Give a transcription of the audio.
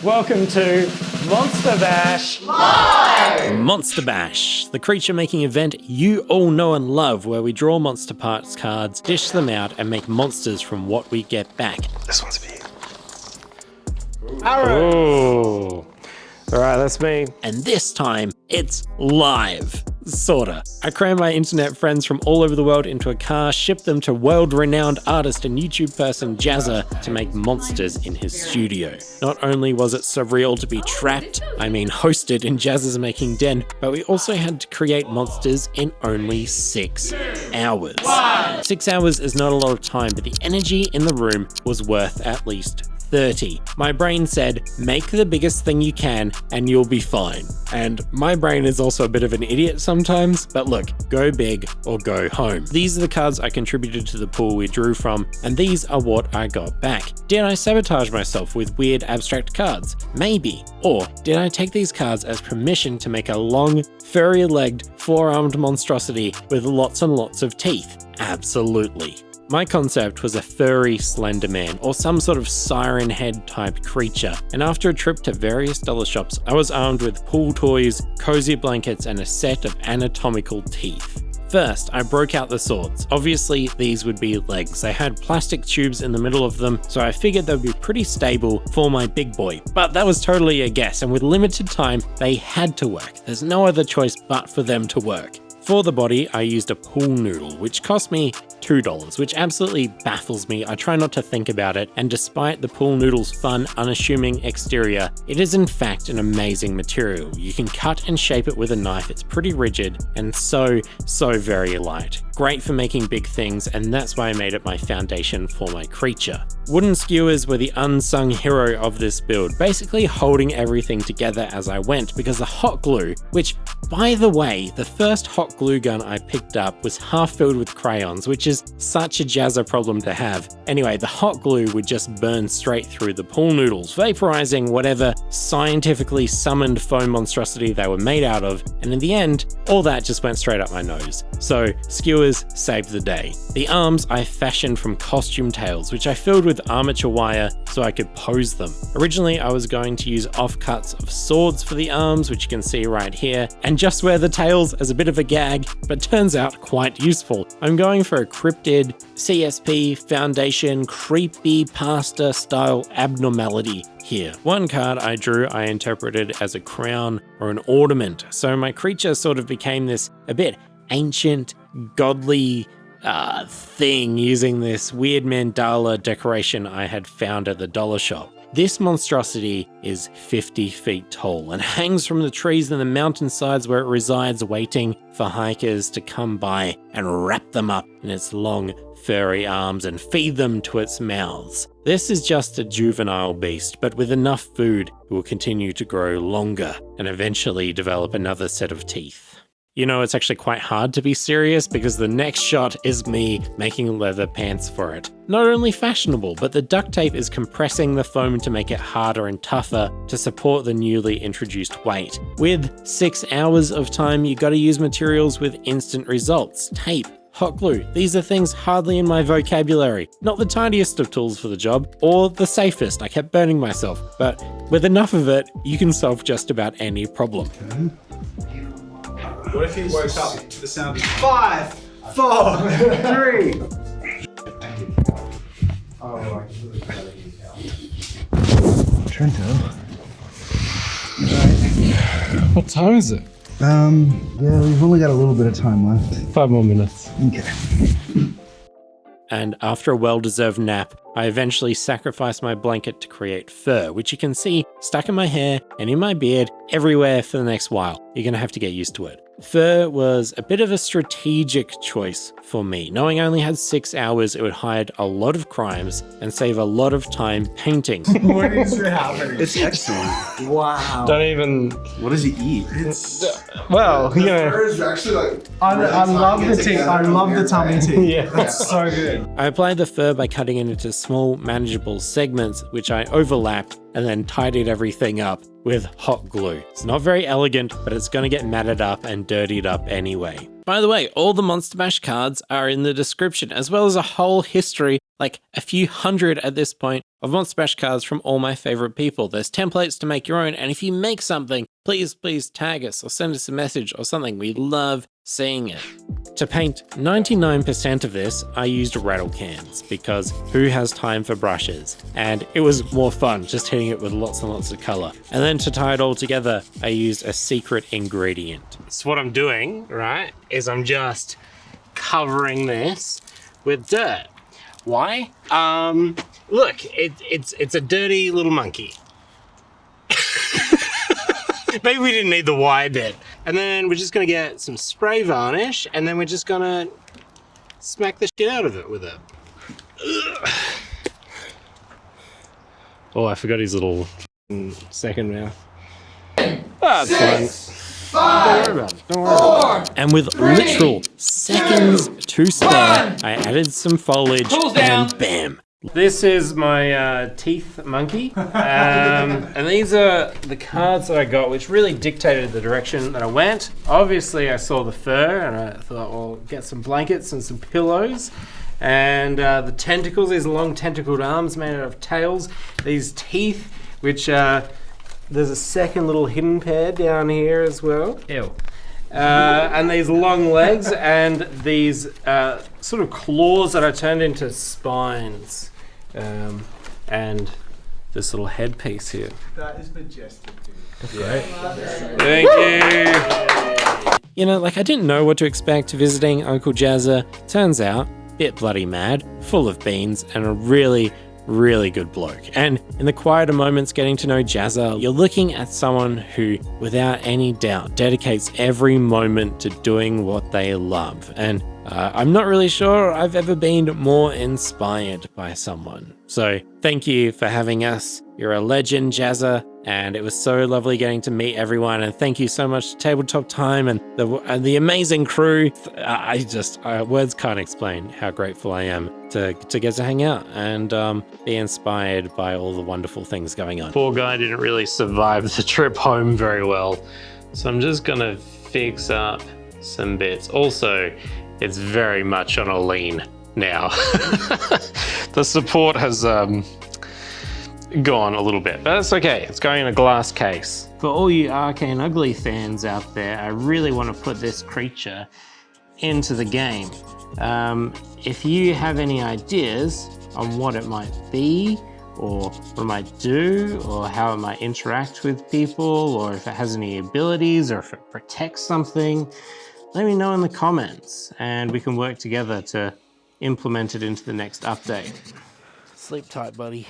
Welcome to Monster Bash Live! Monster Bash, the creature-making event you all know and love, where we draw monster parts cards, dish them out, and make monsters from what we get back. This one's for you. Arrow! Alright, that's me. And this time, it's live. Sorta. I crammed my internet friends from all over the world into a car, shipped them to world-renowned artist and YouTube person Jazza to make monsters in his studio. Not only was it surreal to be trapped, hosted in Jazza's making den, but we also had to create monsters in only 6 hours. 6 hours is not a lot of time, but the energy in the room was worth at least 30. My brain said, make the biggest thing you can and you'll be fine. And my brain is also a bit of an idiot sometimes, but look, go big or go home. These are the cards I contributed to the pool we drew from, and these are what I got back. Did I sabotage myself with weird abstract cards? Maybe. Or did I take these cards as permission to make a long, furry-legged, four-armed monstrosity with lots and lots of teeth? Absolutely. My concept was a furry slender man, or some sort of siren head type creature, and after a trip to various dollar shops, I was armed with pool toys, cozy blankets, and a set of anatomical teeth. First, I broke out the swords. Obviously, these would be legs. They had plastic tubes in the middle of them, so I figured they'd be pretty stable for my big boy. But that was totally a guess, and with limited time, they had to work. There's no other choice but for them to work. For the body, I used a pool noodle, which cost me $2, which absolutely baffles me. I try not to think about it, and despite the pool noodle's fun, unassuming exterior, it is in fact an amazing material. You can cut and shape it with a knife, it's pretty rigid, and so very light. Great for making big things, and that's why I made it my foundation for my creature. Wooden skewers were the unsung hero of this build, basically holding everything together as I went, because the hot glue, which, by the way, the first hot glue gun I picked up was half filled with crayons, which is such a Jazza problem to have. Anyway, the hot glue would just burn straight through the pool noodles, vaporizing whatever scientifically summoned foam monstrosity they were made out of, and in the end, all that just went straight up my nose. So, skewers saved the day. The arms I fashioned from costume tails, which I filled with armature wire so I could pose them. Originally, I was going to use offcuts of swords for the arms, which you can see right here, and just wear the tails as a bit of a gag, but turns out quite useful. I'm going for a cryptid, CSP, foundation, creepy pasta style abnormality here. One card I drew I interpreted as a crown or an ornament, so my creature sort of became this a bit ancient, godly thing using this weird mandala decoration I had found at the dollar shop. This monstrosity is 50 feet tall and hangs from the trees in the mountainsides where it resides, waiting for hikers to come by and wrap them up in its long, furry arms and feed them to its mouths. This is just a juvenile beast, but with enough food, it will continue to grow longer and eventually develop another set of teeth. You know, it's actually quite hard to be serious because the next shot is me making leather pants for it. Not only fashionable, but the duct tape is compressing the foam to make it harder and tougher to support the newly introduced weight. With 6 hours of time, you gotta use materials with instant results. Tape, hot glue, these are things hardly in my vocabulary. Not the tiniest of tools for the job, or the safest, I kept burning myself, but with enough of it, you can solve just about any problem. What if he woke up to the sound of 5, 4, 3? Turn down. What time is it? Yeah, we've only got a little bit of time left. 5 more minutes. Okay. And after a well-deserved nap, I eventually sacrificed my blanket to create fur, which you can see stuck in my hair and in my beard everywhere for the next while. You're gonna have to get used to it. Fur was a bit of a strategic choice for me. Knowing I only had 6 hours, it would hide a lot of crimes and save a lot of time painting. What is happening? It's excellent. Wow. Don't even... What does he eat? Well, you know... Fur is actually like... I love the teeth. I love the tummy teeth. Yeah. That's so good. I applied the fur by cutting it into small, manageable segments, which I overlapped and then tidied everything up with hot glue. It's not very elegant, but it's gonna get matted up and dirtied up anyway. By the way, all the Monster Bash cards are in the description, as well as a whole history like a few hundred at this point of monsterbash cards from all my favorite people. There's templates to make your own, and if you make something, please tag us or send us a message or something. We love seeing it. To paint 99% of this, I used rattle cans because who has time for brushes? And it was more fun just hitting it with lots and lots of color. And then to tie it all together, I used a secret ingredient. So what I'm doing, right, is I'm just covering this with dirt. Why? Look, it's a dirty little monkey. Maybe we didn't need the Y bit. And then we're just gonna get some spray varnish, and then we're just gonna smack the shit out of it with it. Ugh. Oh, I forgot his little second mouth. Ah, it's fine. Don't worry about it. Don't worry about it. And with literal seconds to spare, I added some foliage and bam. This is my teeth monkey, and these are the cards that I got, which really dictated the direction that I went. Obviously, I saw the fur, and I thought, well, get some blankets and some pillows. And the tentacles, these long tentacled arms made out of tails. These teeth, which there's a second little hidden pair down here as well. Ew. And these long legs and these sort of claws that I turned into spines. And this little headpiece here. That is majestic, dude. That's great. Thank you. You know, like I didn't know what to expect visiting Uncle Jazza. Turns out, bit bloody mad, full of beans, and a really good bloke. And in the quieter moments getting to know Jazza, you're looking at someone who, without any doubt, dedicates every moment to doing what they love. And I'm not really sure I've ever been more inspired by someone. So thank you for having us. You're a legend, Jazza, and it was so lovely getting to meet everyone. And thank you so much to Tabletop Time and the amazing crew. Words can't explain how grateful I am to get to hang out and be inspired by all the wonderful things going on. Poor guy didn't really survive the trip home very well, so I'm just gonna fix up some bits. Also, it's very much on a lean now. The support has gone a little bit, but that's okay. It's going in a glass case. For all you Arcane Ugly fans out there, I really want to put this creature into the game. If you have any ideas on what it might be, or what it might do, or how it might interact with people, or if it has any abilities, or if it protects something, let me know in the comments, and we can work together to implement it into the next update. Sleep tight, buddy.